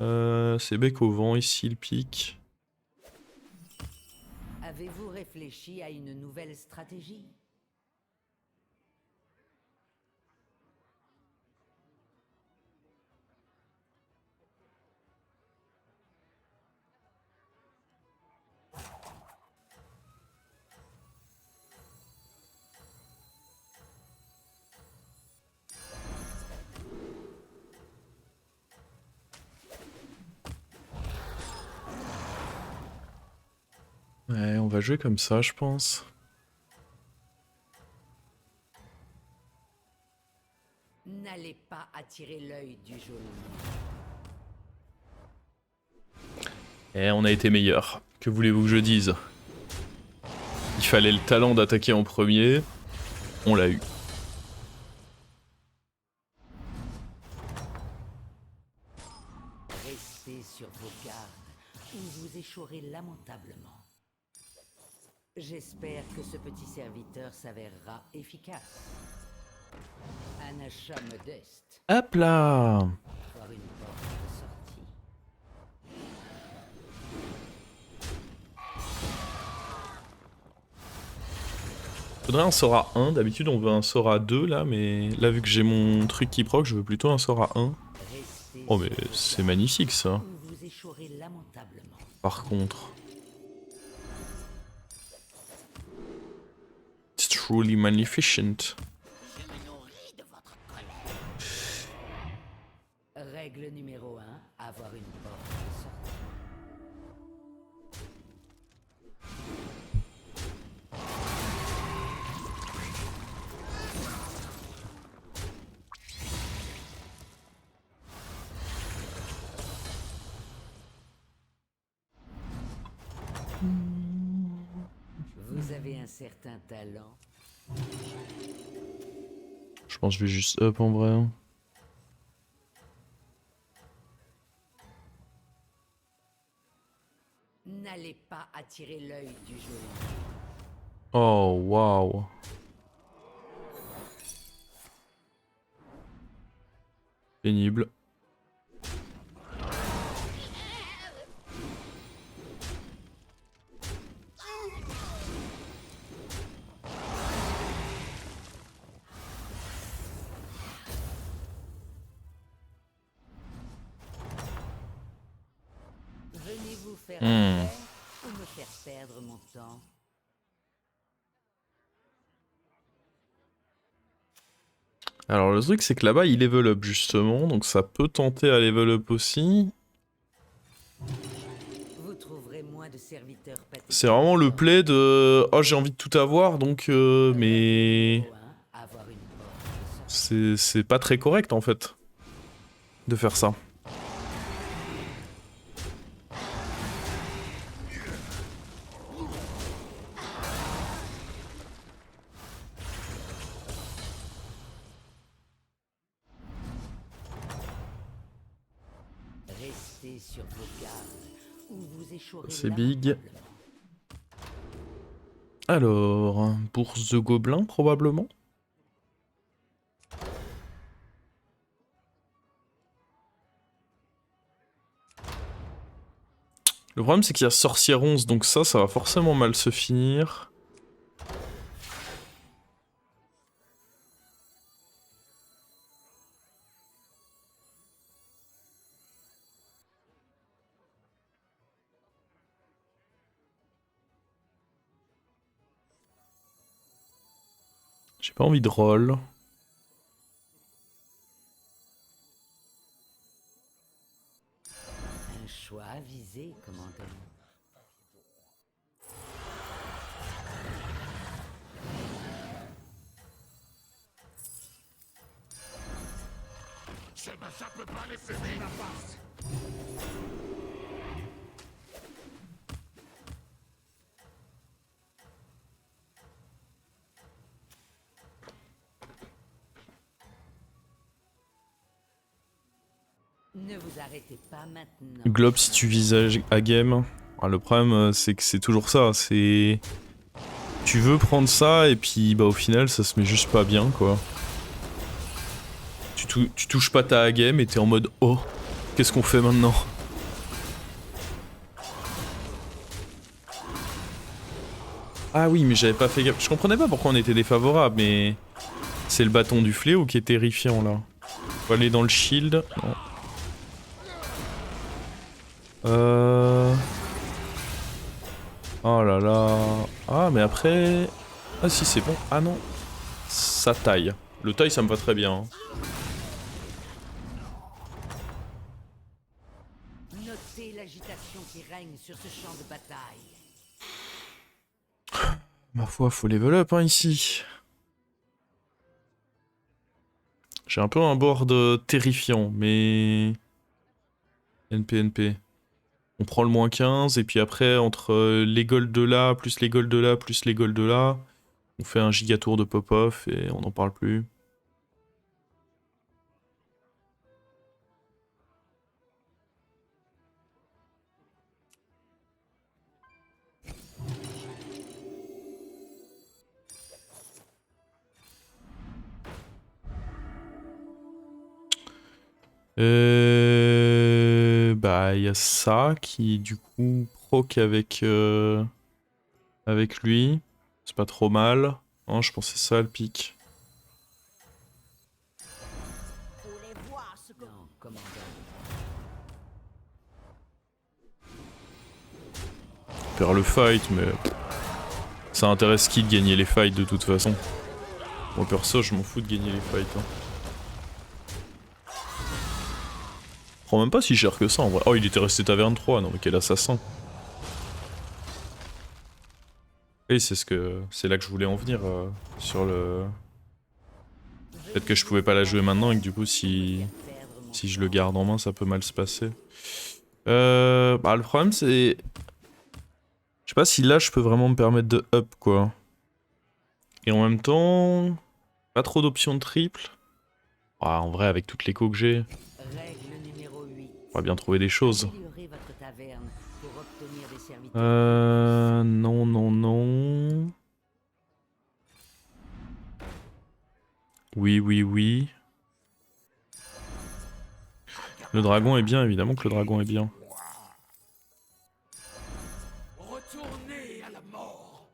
C'est bec au vent, ici le pic. Avez-vous réfléchi à une nouvelle stratégie? Ouais, on va jouer comme ça, je pense. N'allez pas attirer l'œil du jaune. Eh, on a été meilleur. Que voulez-vous que je dise? Il fallait le talent d'attaquer en premier. On l'a eu. Restez sur vos gardes ou vous échouerez lamentablement. J'espère que ce petit serviteur s'avérera efficace. Un achat modeste, Hop là! voire une porte de sortie. Faudrait un Sora 1. D'habitude, on veut un Sora 2 là, mais là, vu que j'ai mon truc qui proc, je veux plutôt un Sora 1. Restez Oh, sur mais vos c'est gardes magnifique ça. ou vous échouerez lamentablement. Par contre. It's truly magnificent. Je me nourris de votre colère. Règle numéro 1, avoir une porte de sortie. Vous avez un certain talent. Je pense que je vais juste up en vrai. N'allez pas attirer l'œil du jaune. Oh, waouh. Pénible. Venez vous faire Hmm. affaire ou me faire perdre mon temps. Alors le truc c'est que là-bas il level up justement, donc ça peut tenter à level up aussi. Vous trouverez moins de serviteurs pathétiques. C'est vraiment le play de oh j'ai envie de tout avoir donc mais Numéro 1, avoir une porte de sortie. c'est pas très correct en fait de faire ça. Restez sur vos gardes ou vous échouerez C'est big. lamentablement. Alors, bourse de gobelins probablement. Le problème c'est qu'il y a sorcière 11 donc ça va forcément mal se finir. J'ai pas envie de roll. Un choix avisé, commandant. Ça peut pas les fumer, la passe. Ne vous arrêtez pas maintenant. Globe si tu vises à game. Ah, le problème c'est que c'est toujours ça, c'est... Tu veux prendre ça et puis bah au final ça se met juste pas bien quoi. Tu touches pas ta game et t'es en mode oh Qu'est-ce qu'on fait maintenant? Ah oui, mais j'avais pas fait gaffe. Je comprenais pas pourquoi on était défavorable, mais... C'est le bâton du fléau qui est terrifiant, là. Faut aller dans le shield. Non. Oh là là... Ah, mais après... Ah si, c'est bon. Ah non. Ça taille. Le taille, ça me va très bien. Hein. Notez l'agitation qui règne sur ce champ de bataille. Ma foi, faut level up, hein, ici. J'ai un peu un board terrifiant, mais... NP. On prend le -15, et puis après, entre les golds de là, plus les golds de là, plus les golds de là, on fait un giga tour de pop-off, et on n'en parle plus. Bah, il y a ça qui, du coup, proc avec lui. C'est pas trop mal. Hein, je pensais ça, le pic. Non, commandant. Faire le fight, mais... Ça intéresse qui de gagner les fights, de toute façon? Moi, perso, je m'en fous de gagner les fights. Hein. Je prends même pas si cher que ça, en vrai. Oh, il était resté taverne 3, non mais quel assassin. Et c'est là que je voulais en venir, sur le... Peut-être que je pouvais pas la jouer maintenant et que du coup, si je le garde en main, ça peut mal se passer. Bah, le problème, c'est... Je sais pas si là, je peux vraiment me permettre de up, quoi. Et en même temps... Pas trop d'options de triple. Ah, en vrai, avec toutes les l'écho que j'ai, Règle numéro 8. on va bien trouver des choses. Améliorez votre taverne pour obtenir des serviteurs. Non. Oui. Le dragon est bien, évidemment que le dragon est bien. Retournez à la mort.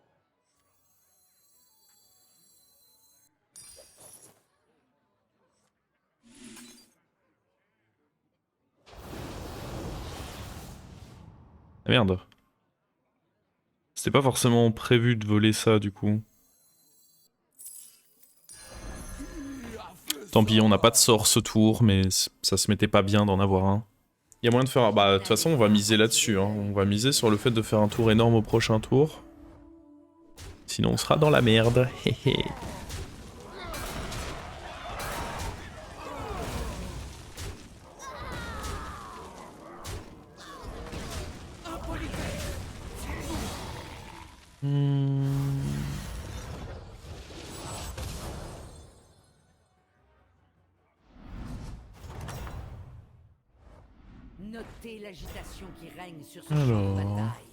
Ah merde. C'était pas forcément prévu de voler ça, du coup. Tant pis, on n'a pas de sort ce tour, mais ça se mettait pas bien d'en avoir un. Il y a moyen de faire... Bah, de toute façon, on va miser là-dessus. Hein. On va miser sur le fait de faire un tour énorme au prochain tour. Sinon, on sera dans la merde. Notez l'agitation qui règne sur ce champ de Alors... bataille.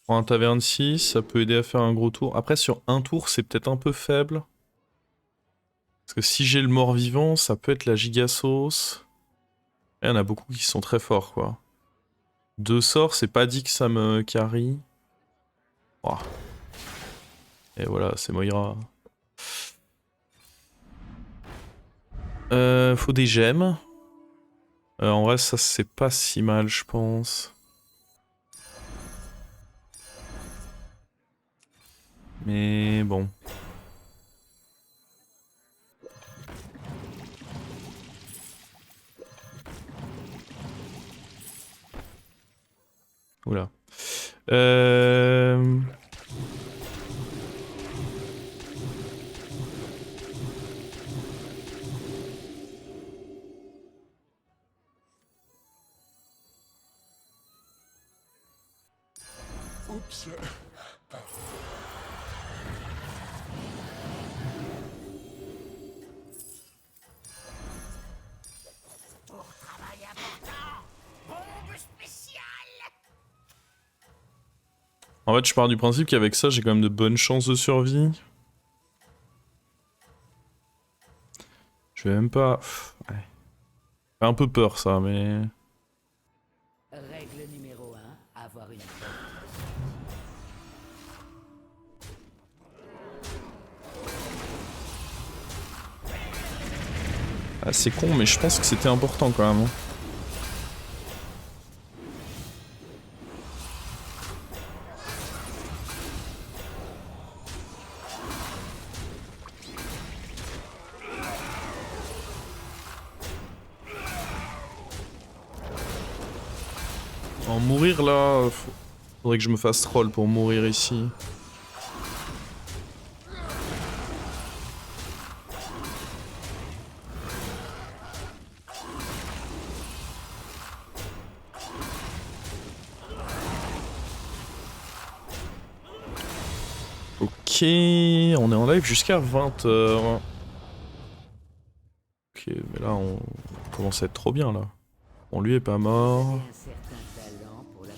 Pour un taverne 6, ça peut aider à faire un gros tour. Après, sur un tour, c'est peut-être un peu faible. Parce que si j'ai le mort-vivant, ça peut être la giga sauce. Il y en a beaucoup qui sont très forts, quoi. 2 sorts, c'est pas dit que ça me carry. Oh. Et voilà, c'est Moira. Faut des gemmes. En vrai, ça c'est pas si mal, je pense. Mais bon. Oula. Oups. Pour travail important. Bombe spéciale. En fait, je pars du principe qu'avec ça, j'ai quand même de bonnes chances de survie. Je vais même pas... Ouais. fait un peu peur ça, mais... Règle numéro 1, avoir une porte. Ah, c'est con, mais je pense que c'était important quand même. Hein. En mourir là, faudrait que je me fasse troll pour mourir ici. Ok, on est en live jusqu'à 20h. Ok, mais là on commence à être trop bien là. Bon, lui est pas mort. Un certain talent pour la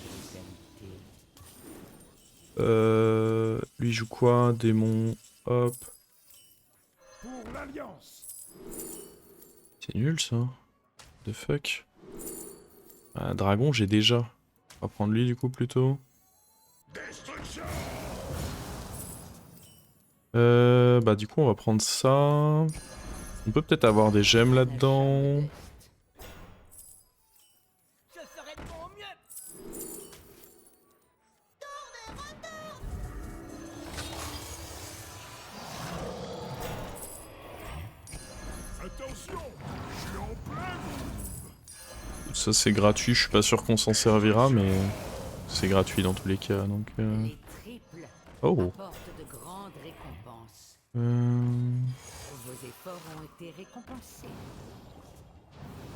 brutalité. Lui joue quoi? Démon, hop. Pour l'Alliance. C'est nul ça. The fuck. Dragon j'ai déjà. On va prendre lui du coup plutôt. Destruction. Bah du coup on va prendre ça. On peut peut-être avoir des gemmes là-dedans. Je ferai de mon mieux. Attention, je suis en plein. Ça c'est gratuit, je suis pas sûr qu'on s'en servira mais c'est gratuit dans tous les cas donc... Les triples Oh. apportent de grandes récompenses. Vos efforts ont été récompensés.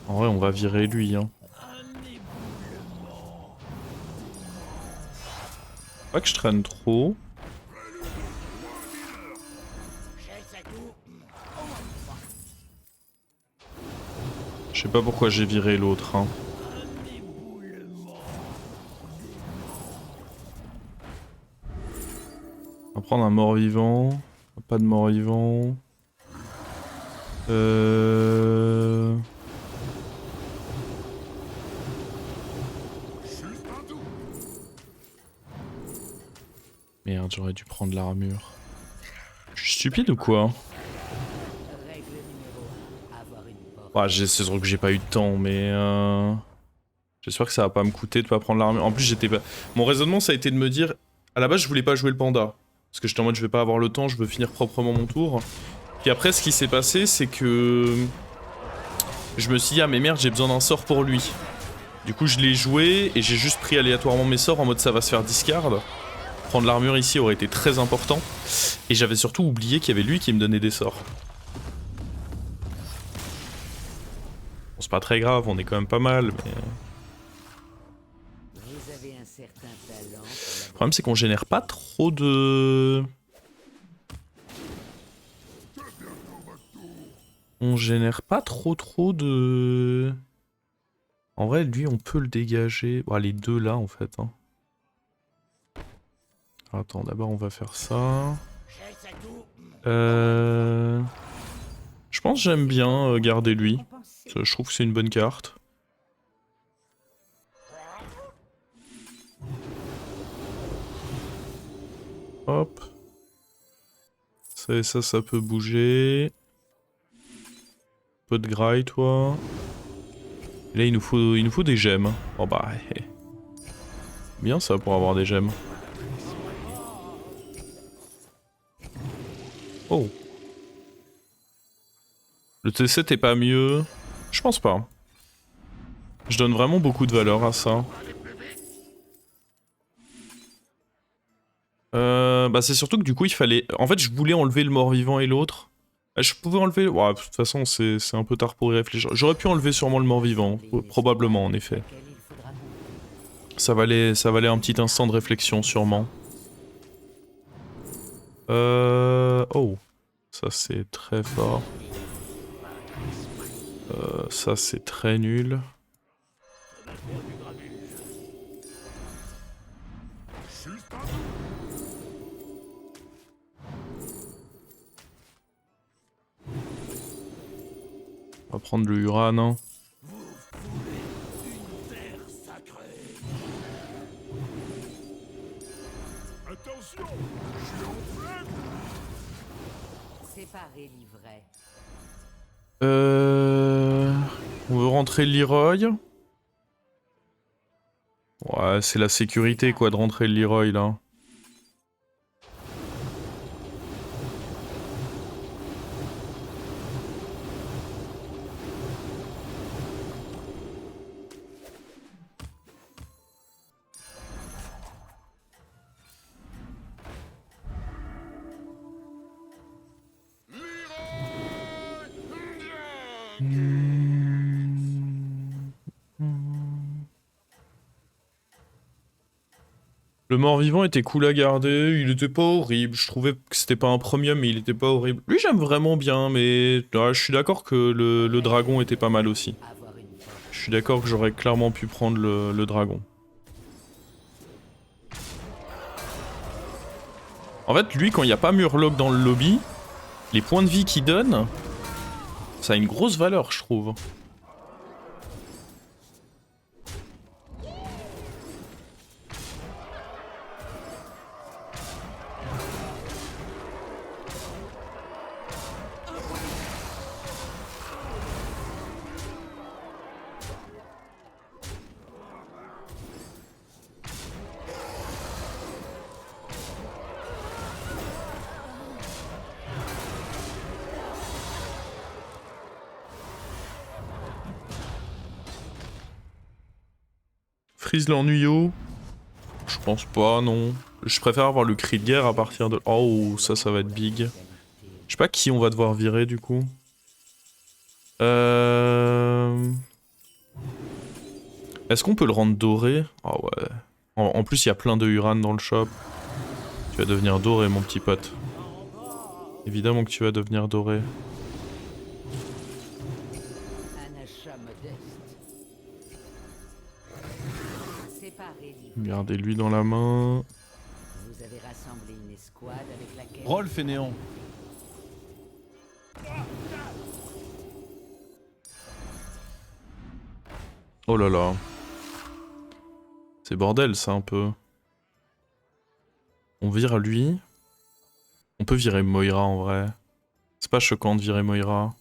En vrai on va virer lui hein. Pas que je traîne trop. Je sais pas pourquoi j'ai viré l'autre hein. On va prendre un mort-vivant. Pas de mort-vivant. Merde, j'aurais dû prendre l'armure. Je suis stupide ou quoi? Règle numéro 1, avoir une porte. Ouais, c'est sûr que j'ai pas eu de temps, mais j'espère que ça va pas me coûter de pas prendre l'armure. En plus, j'étais pas... Mon raisonnement, ça a été de me dire... À la base, je voulais pas jouer le panda. Parce que j'étais en mode, je vais pas avoir le temps, je veux finir proprement mon tour. Puis après, ce qui s'est passé, c'est que... Je me suis dit, ah mais merde, j'ai besoin d'un sort pour lui. Du coup, je l'ai joué, et j'ai juste pris aléatoirement mes sorts en mode, ça va se faire discard. Prendre l'armure ici aurait été très important. Et j'avais surtout oublié qu'il y avait lui qui me donnait des sorts. Bon, c'est pas très grave, on est quand même pas mal, mais... Vous avez un certain talent Le problème c'est qu'on génère pas trop de... On génère pas trop de... En vrai, lui, on peut le dégager. Bon, les deux là, en fait. Hein. Attends, d'abord, on va faire ça. Je pense que j'aime bien garder lui. récompensé. Je trouve que c'est une bonne carte. Hop. Ça et ça peut bouger. Peu de graille, toi. Et là, il nous faut des gemmes. Oh bah, bien ça pour avoir des gemmes. Oh. Le T7 est pas mieux. Je pense pas. Je donne vraiment beaucoup de valeur à ça. Bah c'est surtout que du coup il fallait... En fait je voulais enlever le mort-vivant et l'autre. Je pouvais enlever... Ouais, de toute façon c'est un peu tard pour y réfléchir. J'aurais pu enlever sûrement le mort-vivant. Probablement en effet. Auquel il faudra Ça valait un petit instant de réflexion sûrement. Oh. Ça c'est très fort. Ça c'est très nul. On va prendre le Uran. Hein. Attention, je suis en pleine. Séparez l'ivraie. On veut rentrer Leroy. Ouais, c'est la sécurité quoi de rentrer Leroy là. Le mort-vivant était cool à garder, il était pas horrible, je trouvais que c'était pas un premium mais il était pas horrible. Lui j'aime vraiment bien mais je suis d'accord que le dragon était pas mal aussi. Avoir une porte. Je suis d'accord que j'aurais clairement pu prendre le dragon. En fait lui quand il n'y a pas Murloc dans le lobby, les points de vie qu'il donne, ça a une grosse valeur je trouve. Freeze l'ennuyau. Je pense pas, non. Je préfère avoir le cri de guerre à partir de... Oh, ça va être big. Je sais pas qui on va devoir virer, du coup. Est-ce qu'on peut le rendre doré? Ah ouais. En plus, il y a plein de Uran dans le shop. Tu vas devenir doré, mon petit pote. Évidemment que tu vas devenir doré. Un achat modeste. Séparez l'ivraie. Gardez-lui dans la main. Vous avez rassemblé une escouade avec laquelle... Roll fainéant. Oh là là. C'est bordel, ça, un peu. On vire lui. On peut virer Moira, en vrai. C'est pas choquant de virer Moira.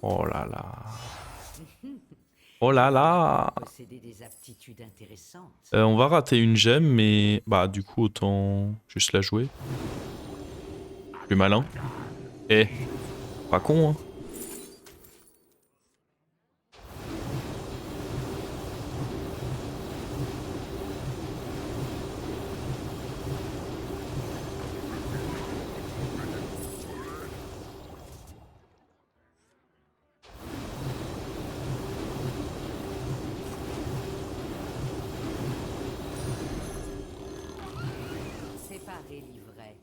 Oh là là. Oh là là. Posséder des aptitudes intéressantes. On va rater une gemme, mais... Bah, du coup, autant juste la jouer. Plus malin. Eh. Pas con, hein. Séparez l'ivraie.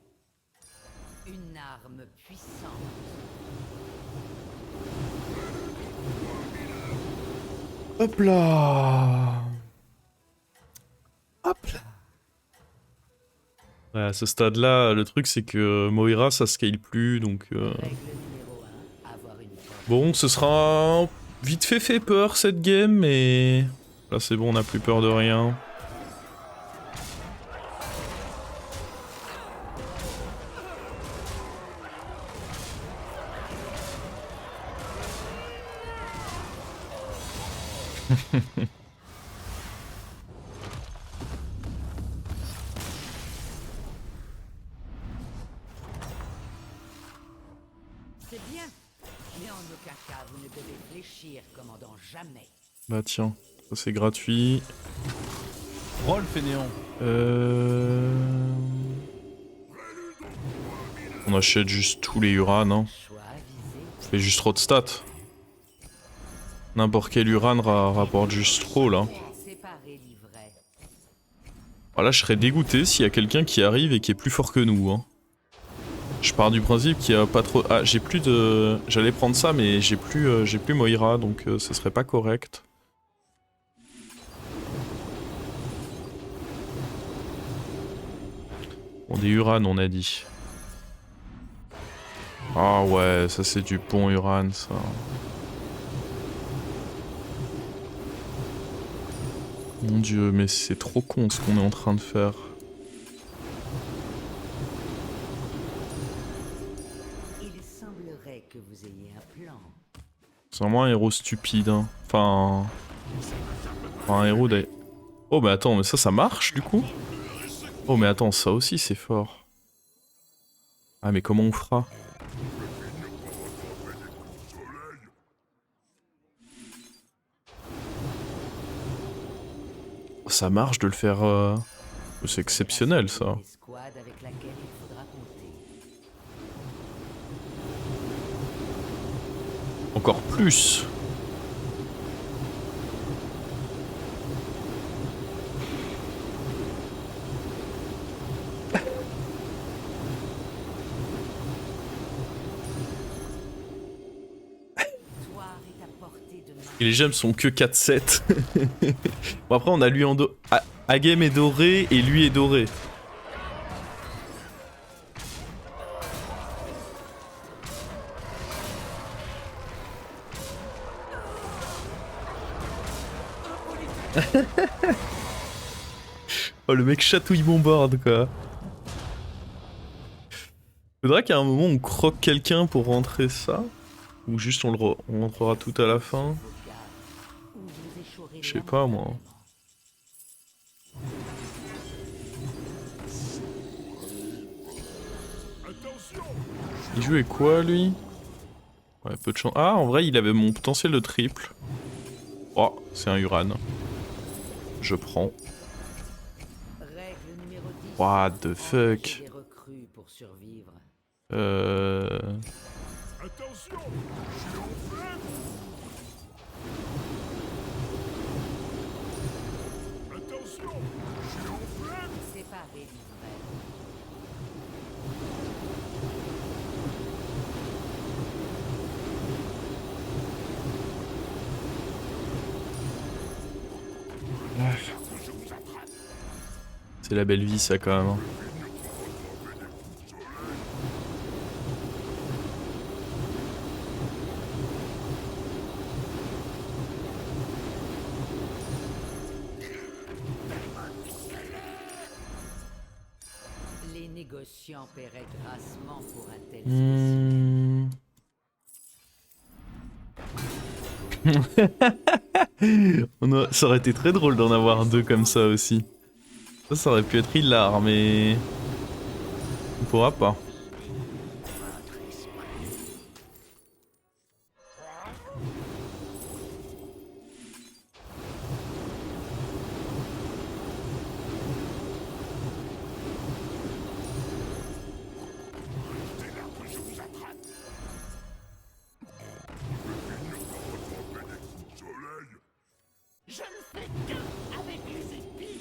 Une arme puissante. Hop là. Hop là. Ouais, à ce stade-là, le truc c'est que Moira ça scale plus, donc... Règle numéro 1. Avoir une porte. Bon, ce sera vite fait peur cette game, mais... Là c'est bon, on n'a plus peur de rien. C'est bien. Mais en aucun cas, vous ne devez fléchir, commandant, jamais. Bah tiens, ça c'est gratuit. Roll fainéant. On achète juste tous les Uran, hein. Choix avisé. Ça fait juste trop de stats. N'importe quel Uran rapporte juste trop, là. Séparez l'ivraie. Voilà, je serais dégoûté s'il y a quelqu'un qui arrive et qui est plus fort que nous, hein. Je pars du principe qu'il y a pas trop... Ah, j'ai plus de... J'allais prendre ça, mais j'ai plus Moira, donc ce serait pas correct. Bon, des Uran, on a dit. Ah ouais, ça c'est du bon Uran, ça. Mon dieu, mais c'est trop con ce qu'on est en train de faire. Il semblerait que vous ayez un plan. C'est vraiment un héros stupide, hein. Enfin un héros d'ailleurs. Oh mais attends, mais ça marche du coup? Oh mais attends, ça aussi c'est fort. Ah mais comment on fera? Ça marche de le faire... C'est exceptionnel ça. L'escouade avec laquelle il faudra compter. Encore plus. Victoire est à portée de main. Et les gemmes sont que 4-7. Bon après on a lui en doré. Agem est doré et lui est doré. Oh le mec chatouille mon board quoi. Faudra qu'à un moment on croque quelqu'un pour rentrer ça. Ou juste on rentrera tout à la fin. Je sais pas moi. Il jouait quoi lui? Ouais, peu de chance. Ah, en vrai, il avait mon potentiel de triple. Oh, c'est un Uran. Je prends. Règle numéro 10. What the fuck? Engager des recrues pour survivre. Attention, je suis en pleine. Attention, je suis en pleine. Séparer l'Israël. C'est la belle vie ça quand même. Hein. Les négociants paieraient grassement pour un tel Ça aurait été très drôle d'en avoir deux comme ça aussi. Ça aurait pu être hilar, mais... On pourra pas. Je ne fais qu'un avec les épines.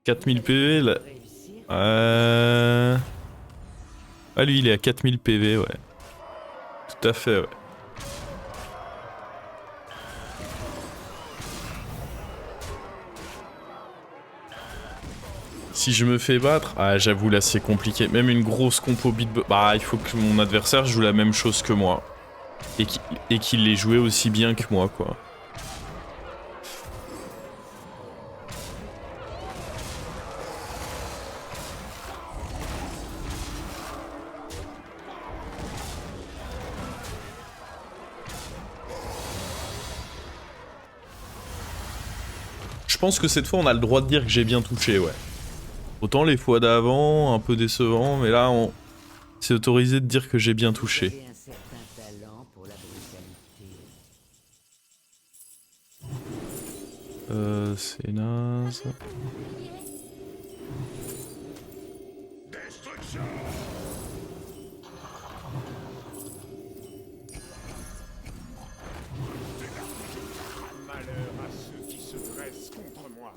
« 4000 PV là. réussir. Ah lui il est à 4000 PV ouais. Tout à fait ouais. Si je me fais battre, ah j'avoue là c'est compliqué. Même une grosse compo beatbox, bah il faut que mon adversaire joue la même chose que moi. Et qu'il l'ait joué aussi bien que moi quoi. Je pense que cette fois on a le droit de dire que j'ai bien touché ouais. Autant les fois d'avant, un peu décevant, mais là c'est autorisé de dire que j'ai bien touché. Vous avez un certain talent pour la brutalité. C'est naze. Destruction. Malheur à ceux qui se dressent contre moi.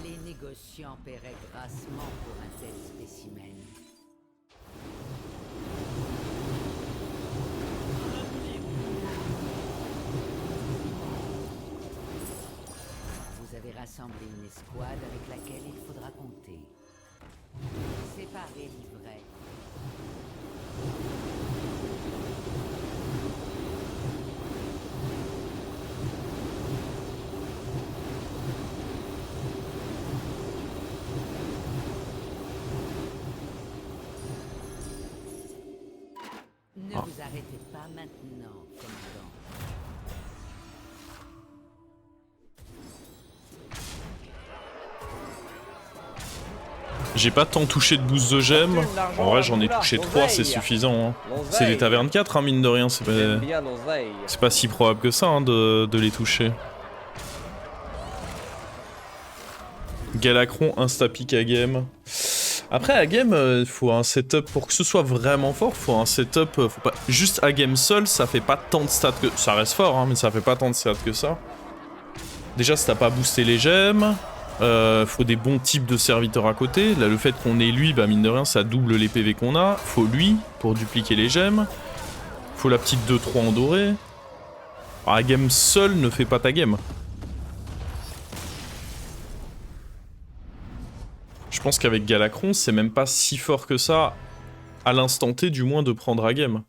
Les négociants paieraient grassement pour un tel spécimen. Vous avez rassemblé une escouade avec laquelle il faudra compter. Séparez l'ivraie. Ne vous arrêtez pas maintenant, commandant. J'ai pas tant touché de boost de gemmes. En vrai, j'en ai touché 3, c'est suffisant. Hein. C'est des tavernes 4, hein, mine de rien. C'est pas si probable que ça hein, de les toucher. Galacron insta-pick à game. Après, à game, faut un setup. Pour que ce soit vraiment fort, faut un setup. Faut pas... Juste à game seul, ça fait pas tant de stats que. Ça reste fort, hein, mais ça fait pas tant de stats que ça. Déjà, si t'as pas boosté les gemmes. Faut des bons types de serviteurs à côté. Là, le fait qu'on ait lui, bah mine de rien, ça double les PV qu'on a. Faut lui pour dupliquer les gemmes. Faut la petite 2-3 en doré. Alors, la game seule ne fait pas ta game. Je pense qu'avec Galacron, c'est même pas si fort que ça, à l'instant T du moins, de prendre à game.